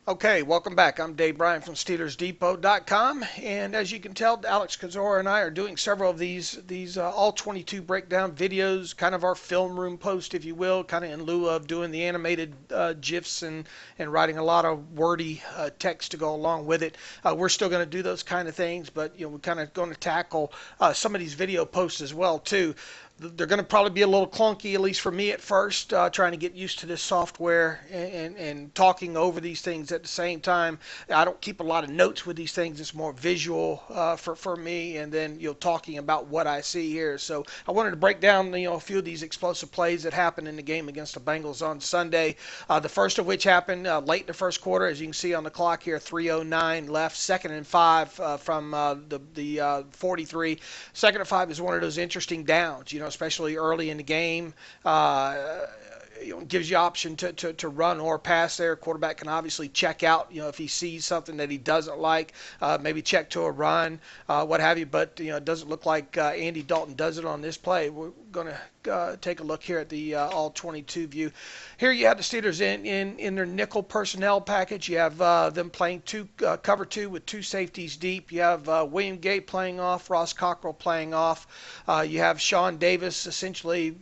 Okay, welcome back. I'm Dave Bryan from SteelersDepot.com, and as you can tell, Alex Kozora and I are doing several of these all 22 breakdown videos, kind of our film room post, if you will, kind of in lieu of doing the animated gifs and writing a lot of wordy text to go along with it. We're still going to do those kind of things, but we're kind of going to tackle some of these video posts as well too. They're going to probably be a little clunky, at least for me at first, trying to get used to this software and talking over these things at the same time. I don't keep a lot of notes with these things. It's more visual for me, and then talking about what I see here. So I wanted to break down a few of these explosive plays that happened in the game against the Bengals on Sunday. The first of which happened late in the first quarter, as you can see on the clock here, 3:09 left, 2nd and 5 from the 43. 2nd and 5 is one of those interesting downs, especially early in the game. Gives you option to run or pass there. Quarterback can obviously check out, if he sees something that he doesn't like, maybe check to a run, what have you. But, it doesn't look like Andy Dalton does it on this play. We're going to take a look here at the all 22 view. Here you have the Steelers in their nickel personnel package. You have them playing cover two with two safeties deep. You have William Gate playing off, Ross Cockrell playing off. You have Sean Davis essentially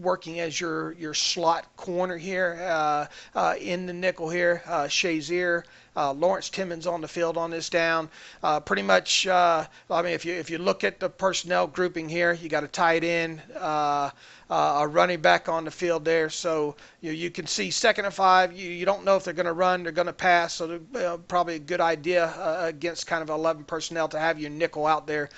working as your slot corner here in the nickel here. Shazier. Lawrence Timmons on the field on this down. Pretty much, if you look at the personnel grouping here, you got a tight end, a running back on the field there. So you can see 2nd and 5. You don't know if they're going to run, they're going to pass. So probably a good idea against kind of 11 personnel to have your nickel out there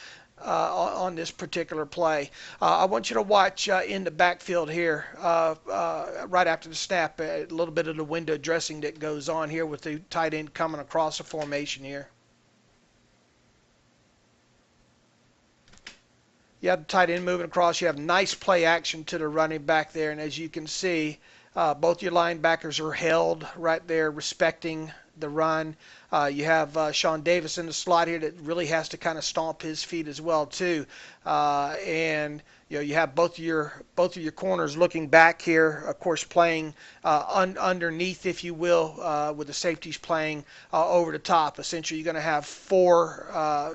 on this particular play. I want you to watch in the backfield here right after the snap, a little bit of the window dressing that goes on here with the tight end coming across the formation here. You have the tight end moving across. You have nice play action to the running back there. And as you can see, both your linebackers are held right there, respecting the run. You have Sean Davis in the slot here that really has to kind of stomp his feet as well too. And you have both of your corners looking back here, of course, playing underneath, if you will, with the safeties playing over the top. Essentially, you're going to have four.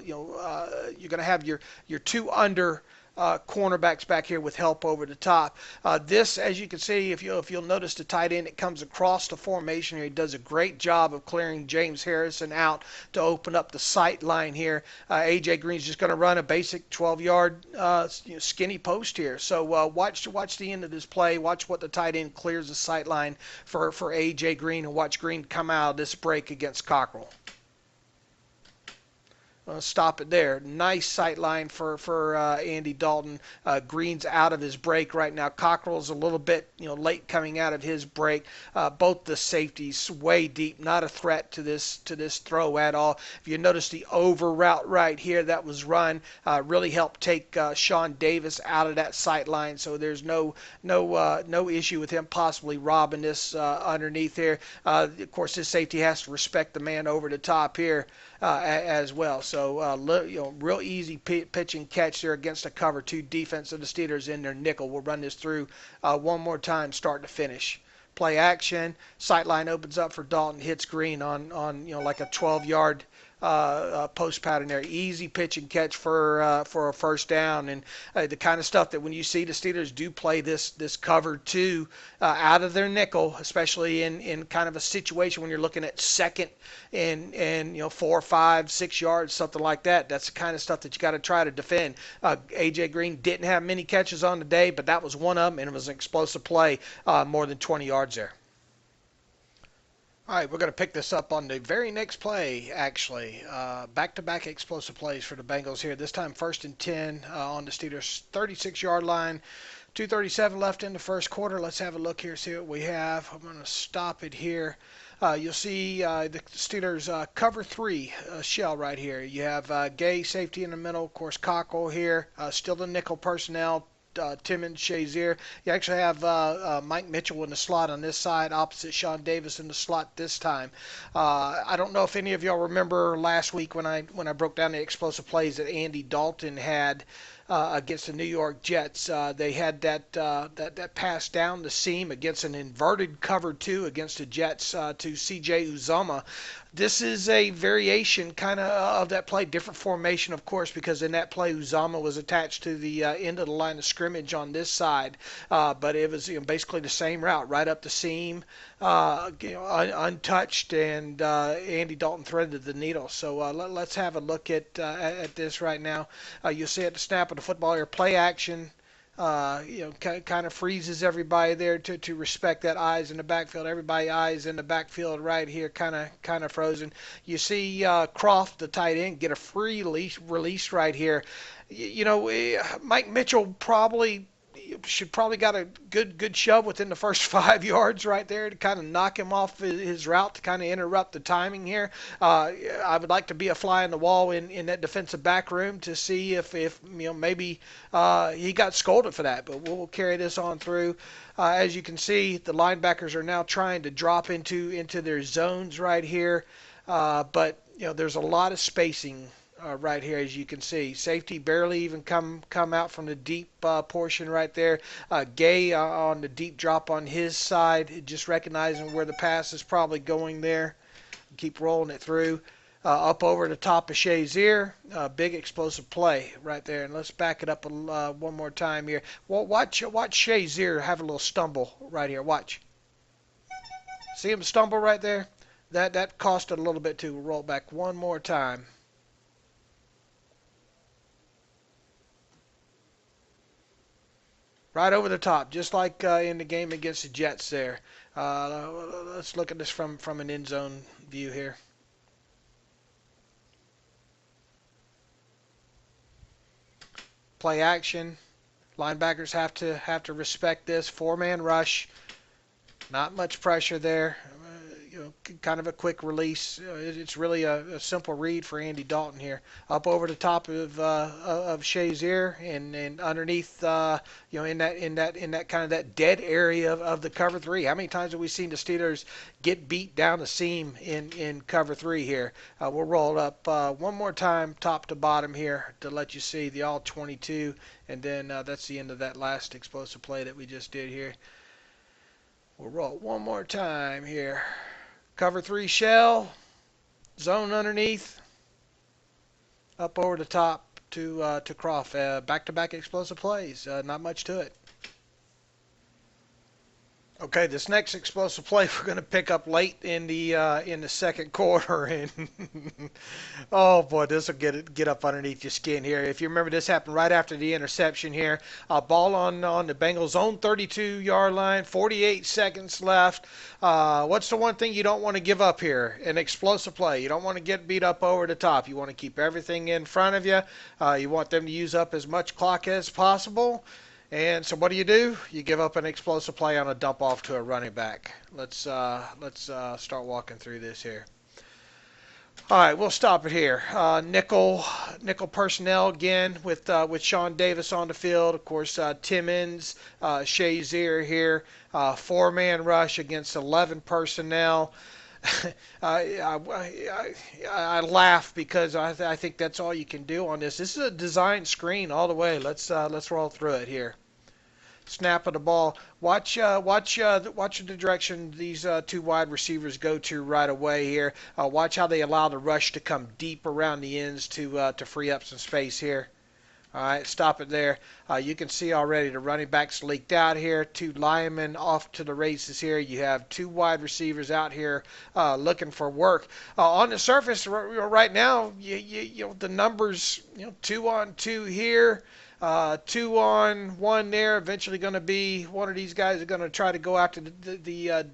You're going to have your two under cornerbacks back here with help over the top. This, as you can see, if you'll notice the tight end, it comes across the formation here. He does a great job of clearing James Harrison out to open up the sight line here. A.J. Green's just going to run a basic 12-yard skinny post here. So watch the end of this play. Watch what the tight end clears the sight line for A.J. Green, and watch Green come out of this break against Cockrell. Stop it there. Nice sight line for Andy Dalton. Green's out of his break right now. Cockrell's a little bit late coming out of his break. Both the safeties way deep, not a threat to this throw at all. If you notice the over route right here that was run, really helped take Sean Davis out of that sight line. So there's no issue with him possibly robbing this underneath here. Of course, this safety has to respect the man over the top here as well. So, real easy pitch and catch there against a cover two defense of the Steelers in their nickel. We'll run this through one more time, start to finish. Play action. Sightline opens up for Dalton. Hits Green on like a 12-yard post pattern there. Easy pitch and catch for a first down, and the kind of stuff that when you see the Steelers do play this cover two out of their nickel, especially in kind of a situation when you're looking at second and 4, 5, 6 yards, something like that. That's the kind of stuff that you got to try to defend. A.J. Green didn't have many catches on the day, but that was one of them, and it was an explosive play, more than 20 yards there. All right, we're going to pick this up on the very next play, actually. Back-to-back explosive plays for the Bengals here. This time 1st and 10 on the Steelers' 36-yard line. 2:37 left in the first quarter. Let's have a look here, see what we have. I'm going to stop it here. You'll see the Steelers cover three shell right here. You have Gay safety in the middle, of course, Cockrell here. Still the nickel personnel. Timmons, Shazier. You actually have Mike Mitchell in the slot on this side, opposite Sean Davis in the slot this time. I don't know if any of y'all remember last week when I broke down the explosive plays that Andy Dalton had against the New York Jets. They had that pass down the seam against an inverted cover two against the Jets to C.J. Uzama. This is a variation kind of that play, different formation, of course, because in that play Uzama was attached to the end of the line of scrimmage on this side, but it was basically the same route, right up the seam, untouched, and Andy Dalton threaded the needle. So let's have a look at this right now. You'll see at the snap of the football here, play action. Kind of freezes everybody there to respect that eyes in the backfield. Everybody eyes in the backfield right here, kind of frozen. You see Croft, the tight end, get a free release right here. Mike Mitchell should probably got a good shove within the first 5 yards right there to kind of knock him off his route, to kind of interrupt the timing here. I would like to be a fly on the wall in that defensive back room to see if maybe he got scolded for that, but we'll carry this on through. As you can see, the linebackers are now trying to drop into their zones right here, but there's a lot of spacing right here, as you can see. Safety barely even come out from the deep portion right there. Gay on the deep drop on his side, just recognizing where the pass is probably going there. Keep rolling it through. Up over the top of Shazier. Big explosive play right there. And let's back it up one more time here. Well, watch Shazier have a little stumble right here. Watch. See him stumble right there? That cost it a little bit too. We'll roll it back one more time. Right over the top, just like in the game against the Jets there. Let's look at this from an end zone view here. Play action. Linebackers have to respect this. Four-man rush. Not much pressure there. Kind of a quick release. It's really a simple read for Andy Dalton here. Up over the top of Shazier and underneath, in that kind of that dead area of the cover three. How many times have we seen the Steelers get beat down the seam in cover three here? We'll roll it up one more time, top to bottom here, to let you see the all 22, and then that's the end of that last explosive play that we just did here. We'll roll it one more time here. Cover three shell, zone underneath, up over the top to Croft. Back-to-back explosive plays. Not much to it. Okay, this next explosive play we're going to pick up late in the second quarter, and oh boy, this will get up underneath your skin here. If you remember, this happened right after the interception here. Ball on the Bengals' own 32-yard line, 48 seconds left. What's the one thing you don't want to give up here? An explosive play. You don't want to get beat up over the top. You want to keep everything in front of you. You want them to use up as much clock as possible. And so what do? You give up an explosive play on a dump off to a running back. Let's start walking through this here. All right, we'll stop it here. Nickel personnel again with Sean Davis on the field. Of course, Timmons, Shazier here. Four-man rush against 11 personnel. I laugh because I think that's all you can do on this. This is a design screen all the way. Let's roll through it here. Snap of the ball. Watch the direction these two wide receivers go to right away here. Watch how they allow the rush to come deep around the ends to free up some space here. All right, stop it there. You can see already the running backs leaked out here. Two linemen off to the races here. You have two wide receivers out here looking for work. On the surface right now, the numbers, 2 on 2 here. 2 on 1 there. Eventually going to be one of these guys are going to try to go after the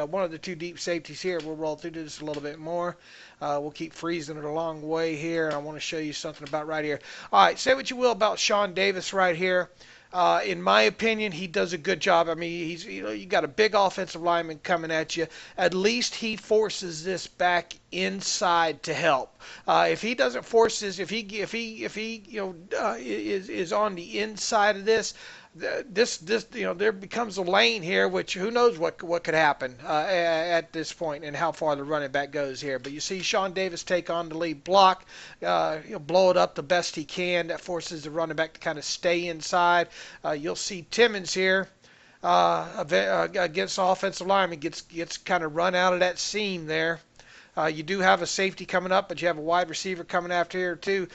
one of the two deep safeties here. We'll roll through this a little bit more. We'll keep freezing it a long way here. I want to show you something about right here. All right, say what you will about Sean Davis right here. In my opinion, he does a good job. I mean, you got a big offensive lineman coming at you. At least he forces this back inside to help. If he doesn't force this, if he is on the inside of this, this there becomes a lane here, which who knows what could happen at this point and how far the running back goes here. But you see Sean Davis take on the lead block, blow it up the best he can. That forces the running back to kind of stay inside. You'll see Timmons here. Against offensive lineman gets kind of run out of that seam there. You do have a safety coming up, but you have a wide receiver coming after here too.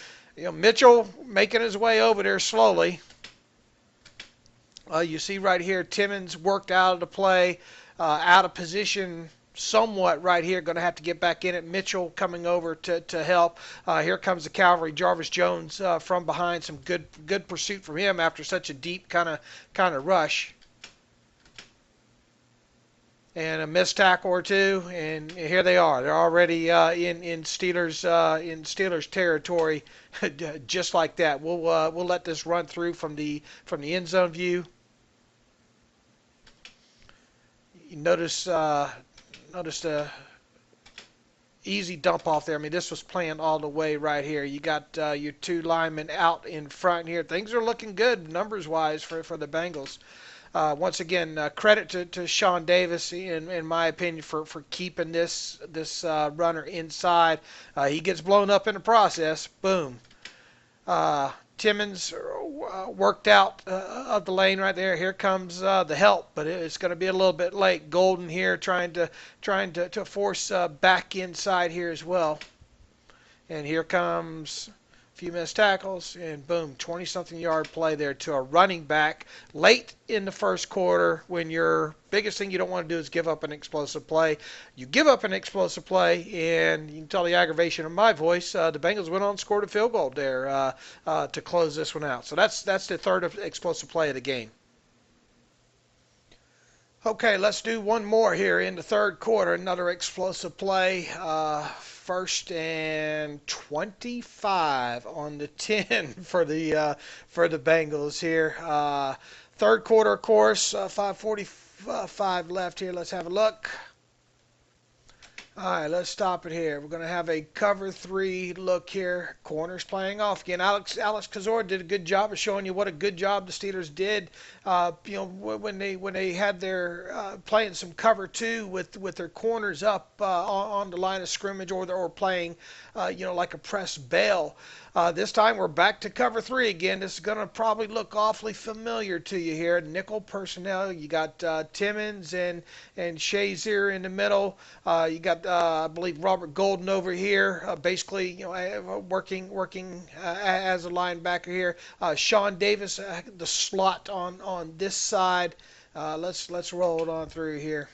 Mitchell making his way over there slowly. You see right here, Timmons worked out of the play, out of position somewhat right here. Going to have to get back in it. Mitchell coming over to help. Here comes the cavalry. Jarvis Jones from behind. Some good pursuit from him after such a deep kind of rush. And a missed tackle or two, and here they are. They're already in Steelers territory, just like that. We'll let this run through from the end zone view. You notice the easy dump off there. I mean, this was planned all the way right here. You got your two linemen out in front here. Things are looking good numbers wise for the Bengals. Once again, credit to Sean Davis, in my opinion, for keeping this runner inside. He gets blown up in the process. Boom. Timmons worked out of the lane right there. Here comes the help, but it's going to be a little bit late. Golden here trying to force back inside here as well. And here comes a few missed tackles, and boom, 20-something yard play there to a running back late in the first quarter when your biggest thing you don't want to do is give up an explosive play. You give up an explosive play, and you can tell the aggravation in my voice. The Bengals went on and scored a field goal there to close this one out. So that's the third explosive play of the game. Okay, let's do one more here in the third quarter. Another explosive play. First and 25 on the 10 for the Bengals here. Third quarter, of course. 5:45 left here. Let's have a look. All right, let's stop it here. We're going to have a cover three look here. Corners playing off again. Alex Kozora did a good job of showing you what a good job the Steelers did. When they had their playing some cover two with their corners up on the line of scrimmage, or playing like a press bail. This time we're back to cover three again. This is going to probably look awfully familiar to you here. Nickel personnel. You got Timmons and Shazier in the middle. You got I believe Robert Golden over here, basically working as a linebacker here. Sean Davis, the slot on this side. Let's roll it on through here.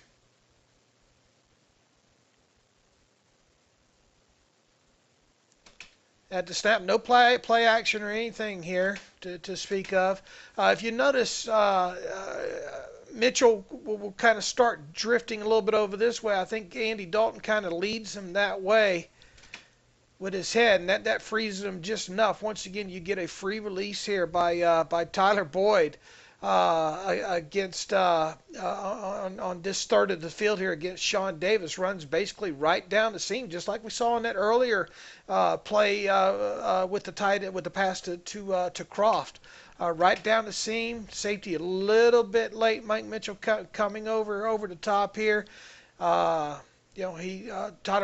At the snap, no play action or anything here to speak of. If you notice, Mitchell will kind of start drifting a little bit over this way. I think Andy Dalton kind of leads him that way with his head, and that frees him just enough. Once again, you get a free release here by Tyler Boyd against on this third of the field here against Sean Davis. Runs basically right down the seam, just like we saw in that earlier play with the pass to Croft. Right down the seam. Safety a little bit late. Mike Mitchell coming over the top here. Tyler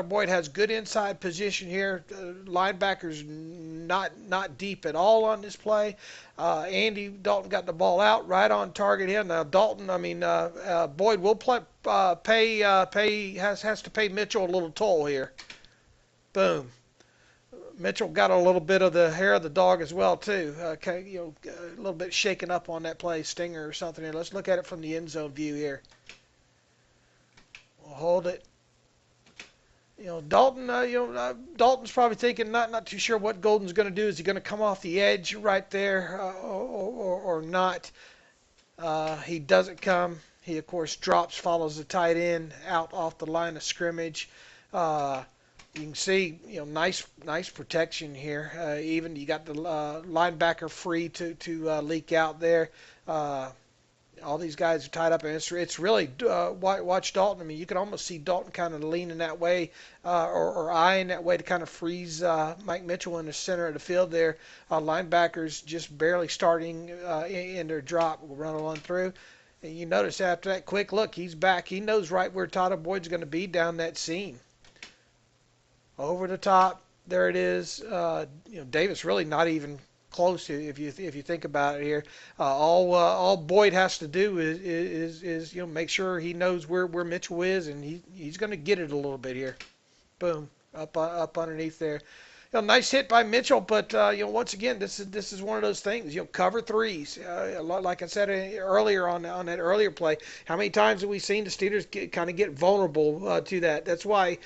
Boyd has good inside position here. Linebackers not deep at all on this play. Andy Dalton got the ball out right on target here. Now Boyd will has to pay Mitchell a little toll here. Boom. Mitchell got a little bit of the hair of the dog as well too. A little bit shaken up on that play, stinger or something here. Let's look at it from the end zone view here. We'll hold it. Dalton. Dalton's probably thinking, not too sure what Golden's going to do. Is he going to come off the edge right there, or not? He doesn't come. He of course drops, follows the tight end out off the line of scrimmage. You can see, nice protection here. Even you got the linebacker free to leak out there. All these guys are tied up, and it's really watch Dalton. I mean, you can almost see Dalton kind of leaning that way or eyeing that way to kind of freeze Mike Mitchell in the center of the field there. Linebackers just barely starting in their drop. Will run on through. And you notice after that quick look, he's back. He knows right where Tyler Boyd's going to be down that seam. Over the top, there it is. Davis really not even close if you think about it here. All Boyd has to do is make sure he knows where Mitchell is, and he's going to get it a little bit here. Boom, up underneath there. Nice hit by Mitchell, but once again, this is one of those things. Cover threes. Like I said earlier on that earlier play, how many times have we seen the Steelers kind of get vulnerable to that? That's why,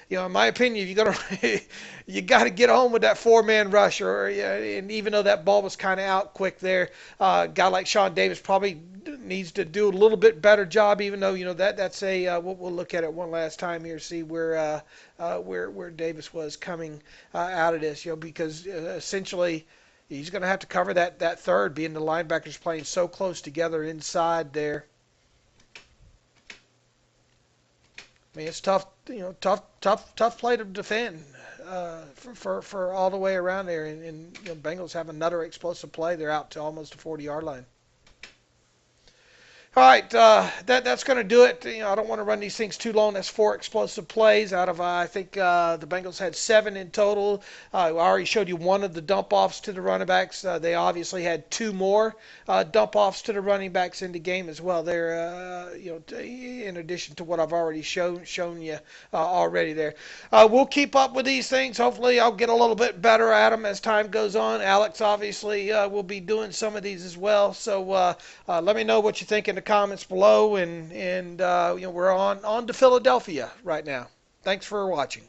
in my opinion, you got to get home with that four-man rush. And even though that ball was kind of out quick there, a guy like Sean Davis probably needs to do a little bit better job. Even though that's a we'll look at it one last time here, see where Davis was coming out of this. Because essentially he's going to have to cover that third, being the linebackers playing so close together inside there. I mean, it's tough, tough play to defend for all the way around there. And Bengals have another explosive play. They're out to almost the 40-yard line. All right, that's going to do it. I don't want to run these things too long. That's 4 explosive plays out of, I think the Bengals had 7 in total. I already showed you one of the dump-offs to the running backs. They obviously had 2 more dump-offs to the running backs in the game as well. There, in addition to what I've already shown you already there. We'll keep up with these things. Hopefully, I'll get a little bit better at them as time goes on. Alex obviously will be doing some of these as well. So let me know what you think in the comments below, and we're on to Philadelphia right now. Thanks for watching.